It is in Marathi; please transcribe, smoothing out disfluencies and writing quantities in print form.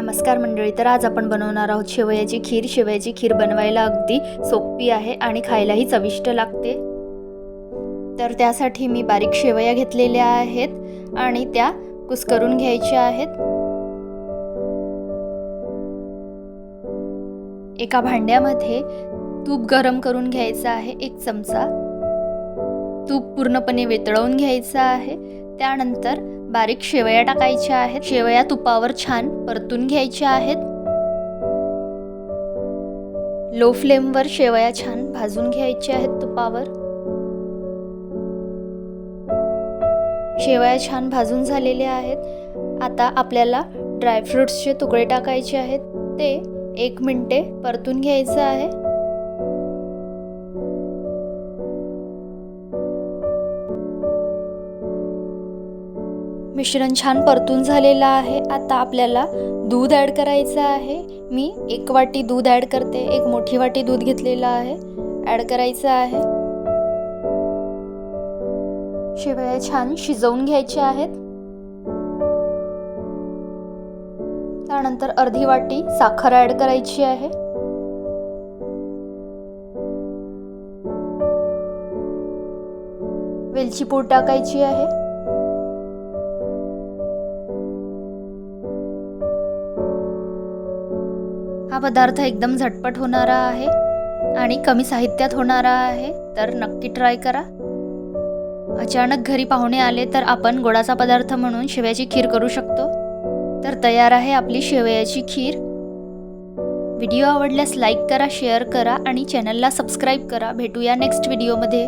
नमस्कार मंडळी, तर आज आपण बनवणार आहोत शेवयाची खीर। शेवयाची खीर बनवायला अगदी सोपी आहे आणि खायलाही चविष्ट लागते। तर त्यासाठी मी बारीक शेवया घेतलेल्या आहेत आणि त्या कुस्करून घ्यायच्या आहेत। एका भांड्यामध्ये तूप गरम करून घ्यायचं आहे। 1 चमचा तूप पूर्णपणे वितळवून घ्यायचं आहे। त्यानंतर बारीक शेवया टाकायच्या आहेत। शेवया तुपावर छान परतून घ्यायच्या आहेत। लो फ्लेमवर शेवया छान भाजून घ्यायच्या आहेत तुपावर। शेवया छान भाजून झालेल्या आहेत। आता आपल्याला ड्राय फ्रूट्सचे तुकडे टाकायचे आहेत। ते 1 मिनिटे परतून घ्यायचं आहे। मिश्रण छान परतून झालेलं आहे। आता आपल्याला दूध ॲड करायचं आहे। मी 1 वाटी दूध ॲड करते। 1 मोठी वाटी दूध घेतलेलं आहे, ॲड करायचं आहे। शेवया छान शिजवून घ्यायच्या आहेत। त्यानंतर अर्धी वाटी साखर ॲड करायची आहे। वेलची पूड टाकायची आहे। हा पदार्थ एकदम झटपट होणारा आहे आणि कमी साहित्यात होणारा आहे, तर नक्की ट्राय करा। अचानक घरी पाहुणे आले तर आपण गोडाचा पदार्थ म्हणून शेवयाची खीर करू शकतो। तर तयार आहे आपली शेवयाची खीर। व्हिडिओ आवडल्यास लाईक करा, शेअर करा आणि चॅनलला सबस्क्राईब करा। भेटूया नेक्स्ट व्हिडिओमध्ये।